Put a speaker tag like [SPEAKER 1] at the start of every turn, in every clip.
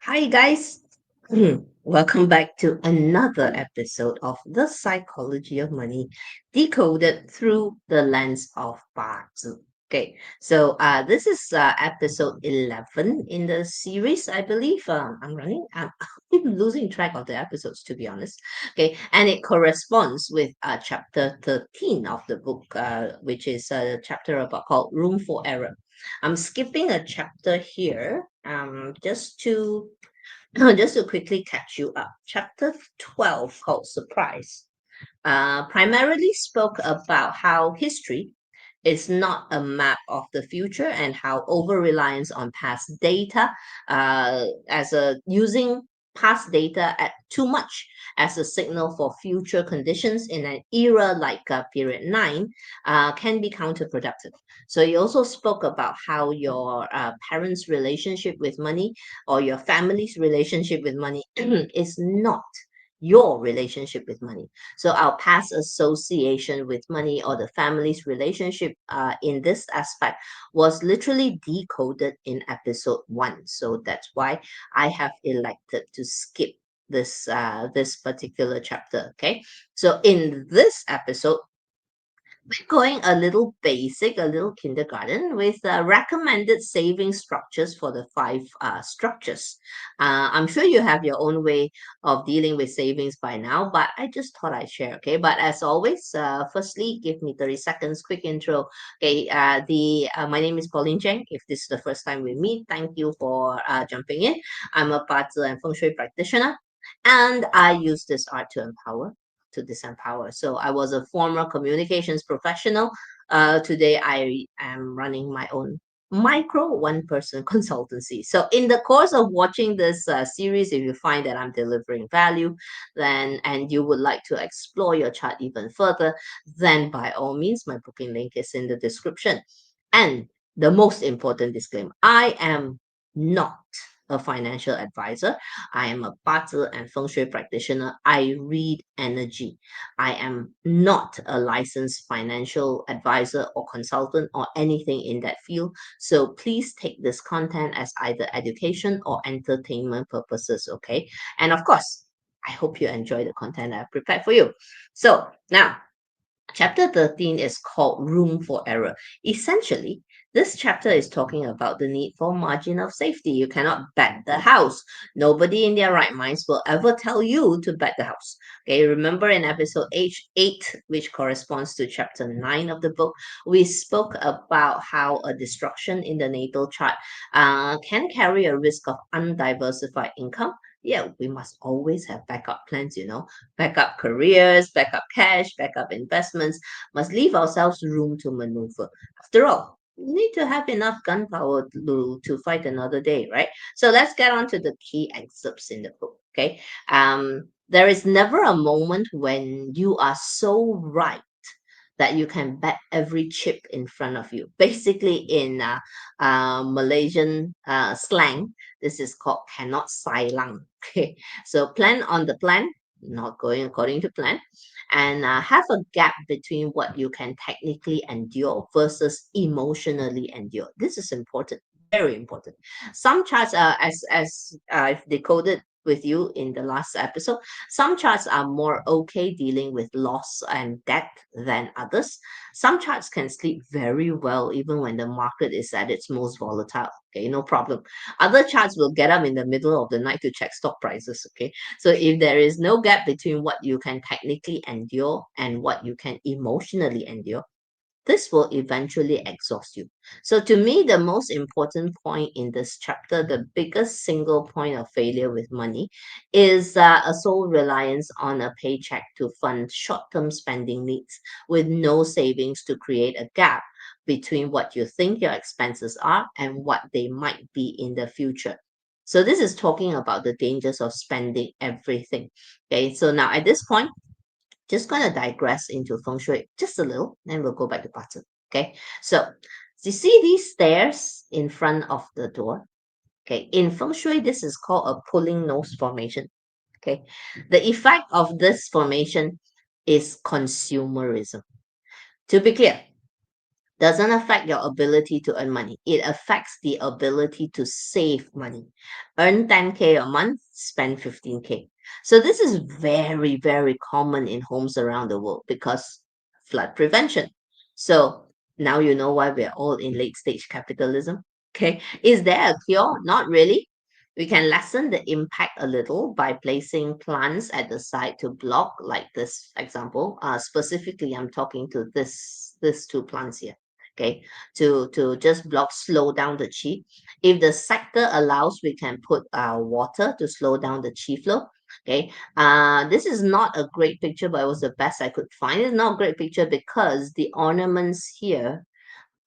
[SPEAKER 1] Hi, guys. Welcome back to another episode of The Psychology of Money, decoded through the lens of Bazi. Okay, so this is episode 11 in the series, I believe. I'm losing track of the episodes, to be honest. Okay, and it corresponds with chapter 13 of the book, which is a chapter about called Room for Error. I'm skipping a chapter here just to just to quickly catch you up. Chapter 12 called Surprise primarily spoke about how history is not a map of the future and how over reliance on past data as a using past data at too much as a signal for future conditions in an era like period 9 can be counterproductive. So you also spoke about how your parents relationship with money or your family's relationship with money is not your relationship with money. So our past association with money or the family's relationship in this aspect was literally decoded in episode 1. So that's why I have elected to skip this particular chapter. Okay, so in this episode we're going a little basic, a little kindergarten with recommended saving structures for the five structures. I'm sure you have your own way of dealing with savings by now, but I just thought I'd share. Okay, but as always, firstly, give me 30 seconds, quick intro. Okay, the my name is Paulynne Cheng. If this is the first time we meet, thank you for jumping in. I'm a Bazi and Feng Shui practitioner, and I use this art to empower to disempower. So I was a former communications professional. Today I am running my own micro one person consultancy. So in the course of watching this series, if you find that I'm delivering value, then and you would like to explore your chart even further, then by all means, my booking link is in the description. And the most important disclaimer: I am not a financial advisor. I am a Bazi and Feng Shui practitioner. I read energy. I am not a licensed financial advisor or consultant or anything in that field. So please take this content as either education or entertainment purposes, okay? And of course, I hope you enjoy the content I've prepared for you. So now, chapter 13 is called Room for Error. Essentially, this chapter is talking about the need for margin of safety. You cannot bet the house. Nobody in their right minds will ever tell you to bet the house. Okay, remember in episode 8, which corresponds to chapter 9 of the book, we spoke about how a destruction in the natal chart can carry a risk of undiversified income. Yeah, we must always have backup plans, backup careers, backup cash, backup investments, must leave ourselves room to maneuver. After all, we need to have enough gunpowder to fight another day, right? So let's get on to the key excerpts in the book, okay? There is never a moment when you are so right that you can bet every chip in front of you. Basically, in Malaysian slang, this is called cannot silang. Okay, so plan on the plan, not going according to plan, and have a gap between what you can technically endure versus emotionally endure. This is important, very important. Some charts, as I've decoded with you in the last episode, some charts are more okay dealing with loss and debt than others. Some charts can sleep very well even when the market is at its most volatile. Okay, no problem. Other charts will get up in the middle of the night to check stock prices. Okay, so if there is no gap between what you can technically endure and what you can emotionally endure, this will eventually exhaust you. So, to me, the most important point in this chapter, the biggest single point of failure with money, is a sole reliance on a paycheck to fund short term spending needs with no savings to create a gap between what you think your expenses are and what they might be in the future. So, this is talking about the dangers of spending everything. Okay, so now at this point, just going to digress into feng shui just a little, then we'll go back to pattern. Okay, so you see these stairs in front of the door. Okay, in feng shui, this is called a pulling nose formation. Okay, the effect of this formation is consumerism. To be clear, doesn't affect your ability to earn money. It affects the ability to save money. Earn 10K a month, spend 15K. So this is very, very common in homes around the world because flood prevention. So now you know why we're all in late stage capitalism. Okay. Is there a cure? Not really. We can lessen the impact a little by placing plants at the side to block, like this example. Specifically, I'm talking to this two plants here. Okay, to just block, slow down the chi. If the sector allows, we can put water to slow down the chi flow. Okay, this is not a great picture, but it was the best I could find. It's not a great picture because the ornaments here,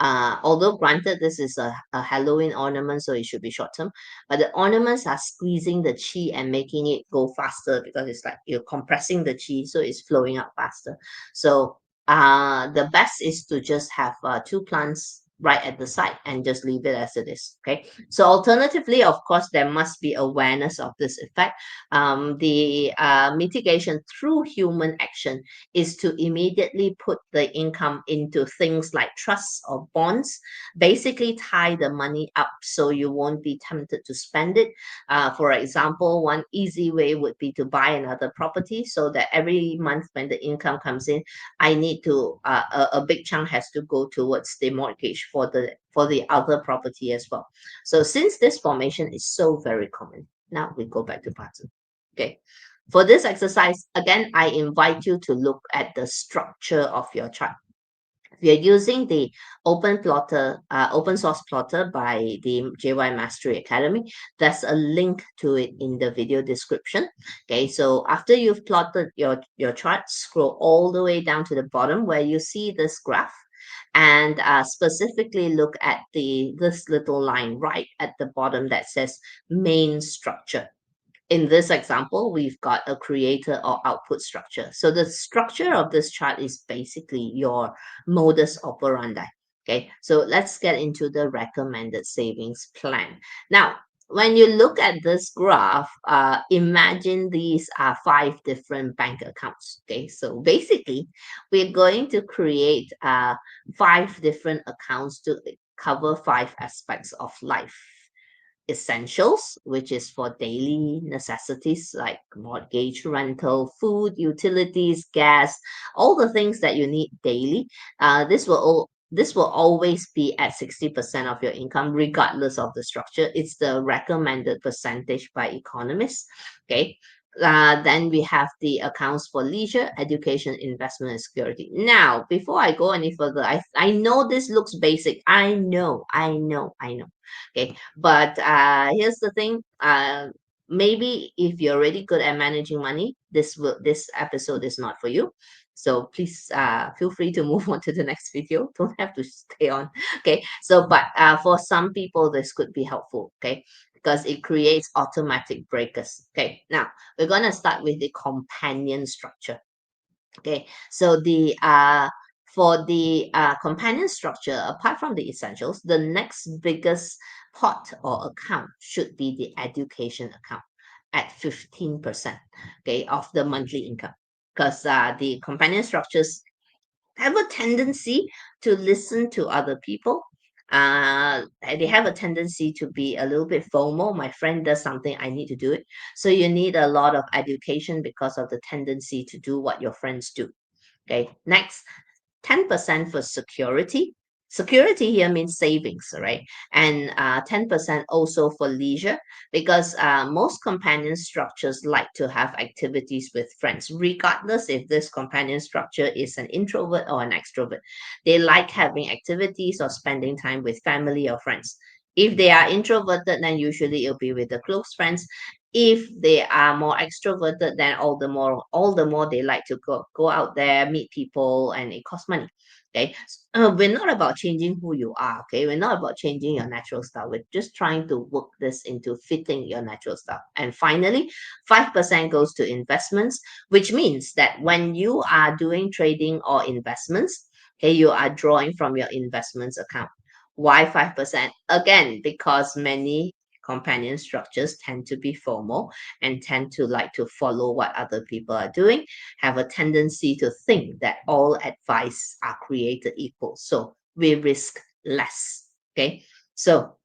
[SPEAKER 1] although granted this is a Halloween ornament, so it should be short term, but the ornaments are squeezing the chi and making it go faster because it's like you're compressing the chi, so it's flowing out faster. So the best is to just have two plants right at the side and just leave it as it is. Okay. So alternatively, of course, there must be awareness of this effect. The mitigation through human action is to immediately put the income into things like trusts or bonds, basically tie the money up so you won't be tempted to spend it. For example, one easy way would be to buy another property so that every month when the income comes in, I need to a big chunk has to go towards the mortgage for the other property as well. So since this formation is so very common, now we go back to pattern. Okay. For this exercise, again, I invite you to look at the structure of your chart. We are using the open source plotter by the JY Mastery Academy. There's a link to it in the video description. Okay, so after you've plotted your chart, scroll all the way down to the bottom where you see this graph, and specifically look at this little line right at the bottom that says main structure. In this example, we've got a creator or output structure. So the structure of this chart is basically your modus operandi. Okay, so let's get into the recommended savings plan. Now, when you look at this graph, imagine these are five different bank accounts. Okay, so basically, we're going to create five different accounts to cover five aspects of life: essentials, which is for daily necessities like mortgage, rental, food, utilities, gas, all the things that you need daily. This will always be at 60% of your income, regardless of the structure. It's the recommended percentage by economists. Okay. Then we have the accounts for leisure, education, investment, and security. Now, before I go any further, I know this looks basic. I know. Okay, but here's the thing. Maybe if you're already good at managing money, this episode is not for you. So please feel free to move on to the next video. Don't have to stay on. Okay. So, but for some people, this could be helpful. Okay, because it creates automatic breakers. Okay. Now we're gonna start with the companion structure. Okay, so the for the companion structure, apart from the essentials, the next biggest pot or account should be the education account at 15%, okay, of the monthly income. Because the companion structures have a tendency to listen to other people. They have a tendency to be a little bit FOMO. My friend does something, I need to do it. So you need a lot of education because of the tendency to do what your friends do. Okay, next, 10% for security. Security here means savings, right? And 10% also for leisure, because most companion structures like to have activities with friends, regardless if this companion structure is an introvert or an extrovert. They like having activities or spending time with family or friends. If they are introverted, then usually it'll be with the close friends. If they are more extroverted, then all the more they like to go out there, meet people, and it costs money. Okay, we're not about changing who you are. Okay, we're not about changing your natural style. We're just trying to work this into fitting your natural style. And finally, 5% goes to investments, which means that when you are doing trading or investments, okay, you are drawing from your investments account. Why 5%? Again, because many companion structures tend to be formal and tend to like to follow what other people are doing, have a tendency to think that all advice are created equal. So we risk less. Okay. So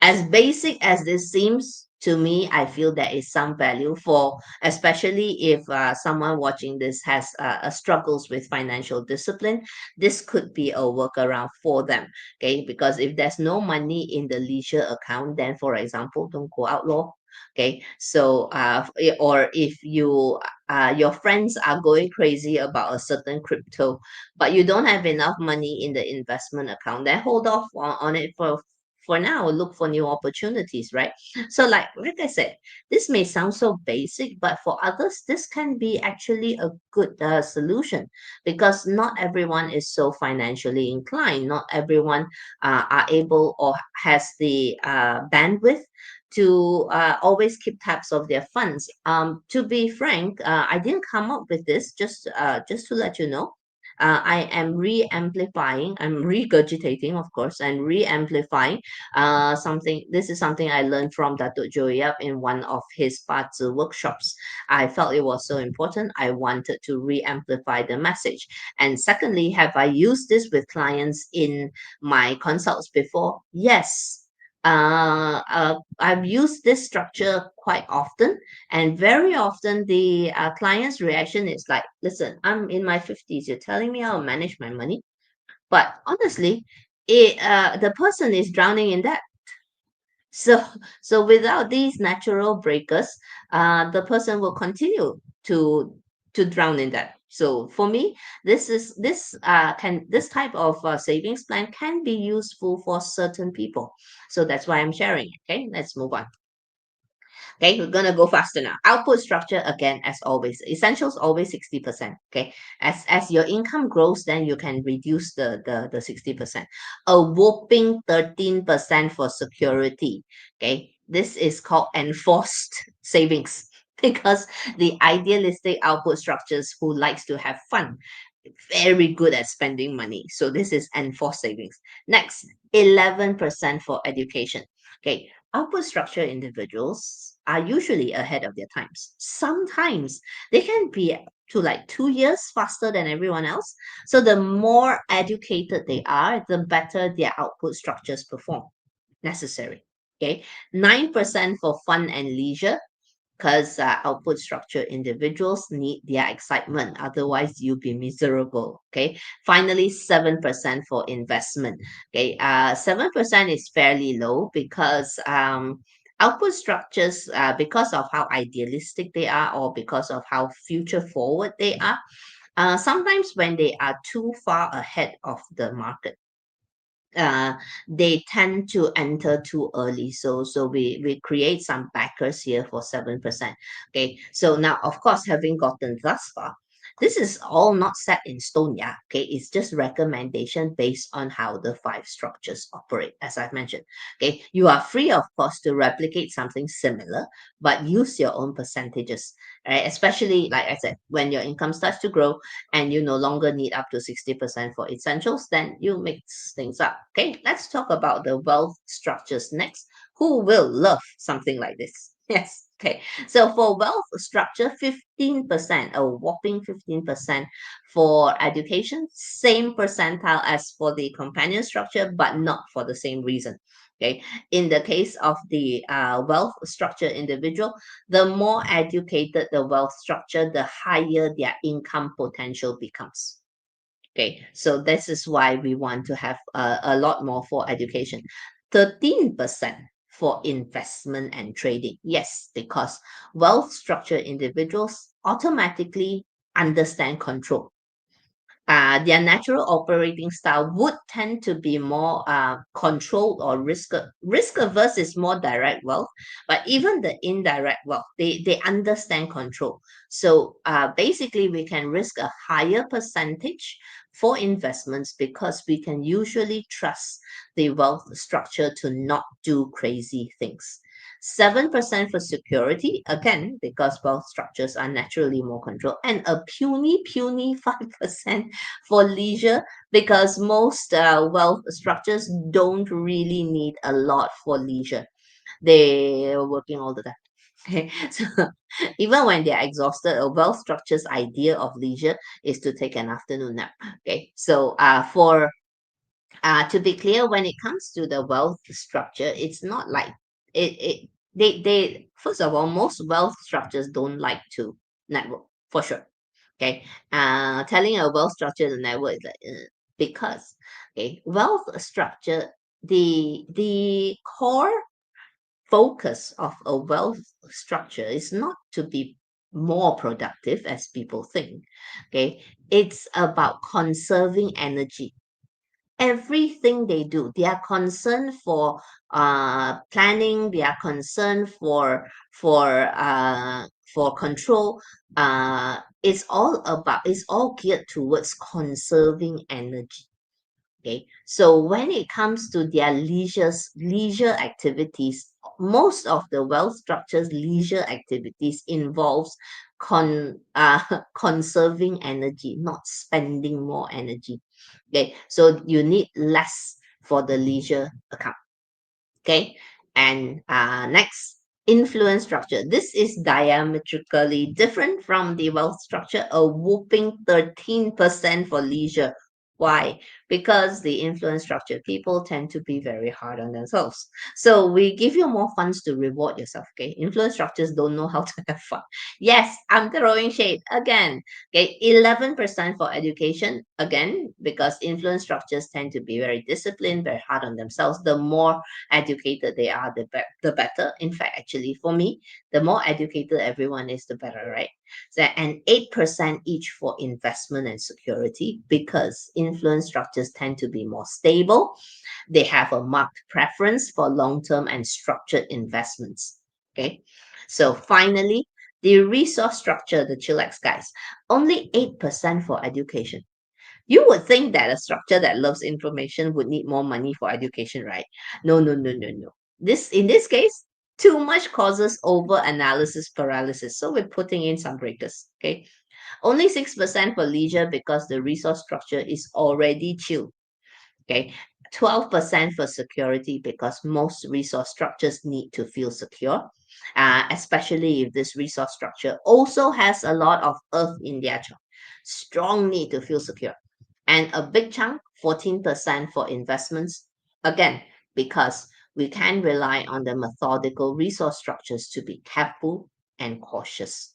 [SPEAKER 1] as basic as this seems to me, I feel there is some value for, especially if someone watching this has struggles with financial discipline. This could be a workaround for them. Okay, because if there's no money in the leisure account, then for example, don't go out law. Okay, so or if you your friends are going crazy about a certain crypto, but you don't have enough money in the investment account, then hold off on it for now. Look for new opportunities, right? So like I said, this may sound so basic, but for others this can be actually a good solution, because not everyone is so financially inclined. Not everyone are able or has the bandwidth to always keep tabs of their funds. To be frank, I didn't come up with this, just to let you know. I am re-amplifying, I'm regurgitating, of course, and re-amplifying something. This is something I learned from Datuk Joyap in one of his Bazi workshops. I felt it was so important. I wanted to re-amplify the message. And secondly, have I used this with clients in my consults before? Yes. I've used this structure quite often, and very often the client's reaction is like, listen, I'm in my 50s, you're telling me how to manage my money, but honestly, the person is drowning in debt. So, so without these natural breakers, the person will continue to drown in debt. So for me, this type of savings plan can be useful for certain people. So that's why I'm sharing it. Okay, let's move on. Okay, we're gonna go faster now. Output structure again, as always. Essentials always 60%. Okay. As your income grows, then you can reduce the 60%. A whopping 13% for security. Okay. This is called enforced savings. Because the idealistic output structures who likes to have fun, very good at spending money. So this is enforced savings. Next, 11% for education. Okay, output structure individuals are usually ahead of their times. Sometimes they can be to like 2 years faster than everyone else. So the more educated they are, the better their output structures perform. Necessary. Okay, 9% for fun and leisure, because output structure individuals need their excitement. Otherwise, you'll be miserable. Okay. Finally, 7% for investment. Okay. 7% is fairly low because output structures, because of how idealistic they are or because of how future forward they are, sometimes when they are too far ahead of the market, uh, they tend to enter too early. So we create some backers here for 7%. Okay. So now, of course, having gotten thus far, this is all not set in stone. Yeah. Okay. It's just recommendation based on how the five structures operate, as I've mentioned. Okay. You are free, of course, to replicate something similar, but use your own percentages. Right? Especially, like I said, when your income starts to grow and you no longer need up to 60% for essentials, then you mix things up. Okay, let's talk about the wealth structures next. Who will love something like this? Yes. Okay. So for wealth structure, 15%, a whopping 15% for education, same percentile as for the companion structure, but not for the same reason. Okay. In the case of the wealth structure individual, the more educated the wealth structure, the higher their income potential becomes. Okay, so this is why we want to have a lot more for education. 13% for investment and trading. Yes, because wealth structure individuals automatically understand control. Their natural operating style would tend to be more controlled or risk averse is more direct wealth, but even the indirect wealth, they understand control. So basically, we can risk a higher percentage for investments because we can usually trust the wealth structure to not do crazy things. 7% for security, again, because wealth structures are naturally more controlled, and a puny 5% for leisure, because most wealth structures don't really need a lot for leisure. They're working all the time. Okay, so even when they're exhausted, a wealth structure's idea of leisure is to take an afternoon nap. Okay, so for To be clear, when it comes to the wealth structure, it's not like it they first of all, most wealth structures don't like to network for sure. Okay. Telling a wealth structure to network is like because okay, wealth structure, the core focus of a wealth structure is not to be more productive as people think. Okay, it's about conserving energy. Everything they do, they are concerned for planning, they are concerned for control. It's all geared towards conserving energy. Okay, so when it comes to their leisure activities, most of the wealth structures leisure activities involves conserving energy, not spending more energy. Okay, so you need less for the leisure account. Okay, and next, influence structure. This is diametrically different from the wealth structure, a whooping 13% for leisure. Why? Because the influence structure, people tend to be very hard on themselves. So we give you more funds to reward yourself. Okay, influence structures don't know how to have fun. Yes, I'm throwing shade again. Okay, 11% for education, again, because influence structures tend to be very disciplined, very hard on themselves. The more educated they are, the better. In fact, actually, for me, the more educated everyone is, the better, right? So, and 8% each for investment and security, because influence structures tend to be more stable. They have a marked preference for long-term and structured investments. Okay. So finally, the resource structure, the chillax guys, only 8% for education. You would think that a structure that loves information would need more money for education, right? No, no, no, no, no. In this case, too much causes over analysis paralysis. So we're putting in some breakers. Okay. Only 6% for leisure because the resource structure is already chill. Okay. 12% for security because most resource structures need to feel secure, especially if this resource structure also has a lot of earth in their chart. Strong need to feel secure. And a big chunk, 14% for investments. Again, because we can rely on the methodical resource structures to be careful and cautious.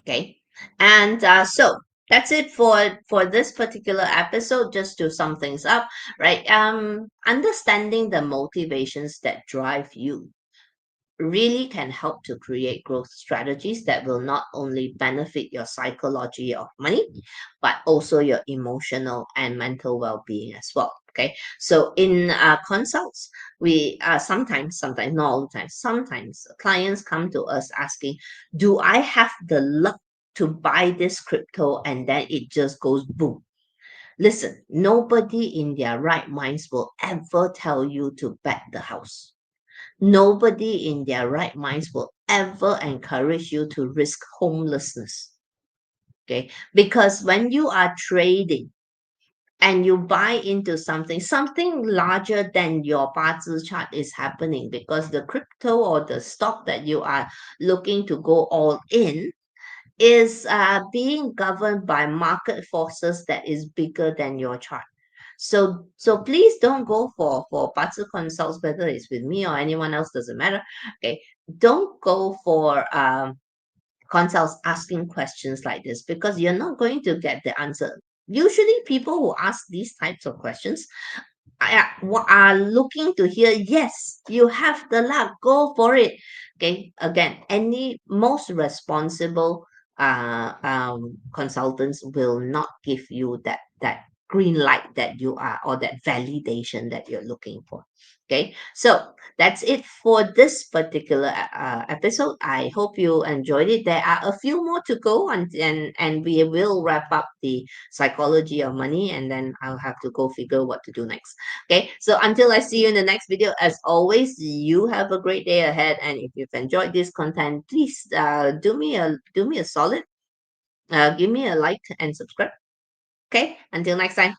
[SPEAKER 1] Okay. And so that's it for this particular episode. Just to sum things up, right? Understanding the motivations that drive you really can help to create growth strategies that will not only benefit your psychology of money, but also your emotional and mental well-being as well. Okay, so in consults, we sometimes, not all the time, sometimes clients come to us asking, do I have the luck to buy this crypto and then it just goes boom? Listen, nobody in their right minds will ever tell you to bet the house. Nobody in their right minds will ever encourage you to risk homelessness. Okay. Because when you are trading and you buy into something larger than your Bazi chart is happening, because the crypto or the stock that you are looking to go all in is being governed by market forces that is bigger than your chart. So please don't go for Batsu consults, whether it's with me or anyone else, doesn't matter. Okay, don't go for consults asking questions like this, because you're not going to get the answer. Usually, people who ask these types of questions are looking to hear, yes, you have the luck, go for it. Okay, again, any most responsible consultants will not give you that green light that you are, or that validation that you're looking for. Okay, so that's it for this particular episode. I hope you enjoyed it. There are a few more to go, and we will wrap up the psychology of money, and then I'll have to go figure what to do next. Okay, so until I see you in the next video, as always, you have a great day ahead. And if you've enjoyed this content, please do me a solid, give me a like and subscribe. Okay, until next time.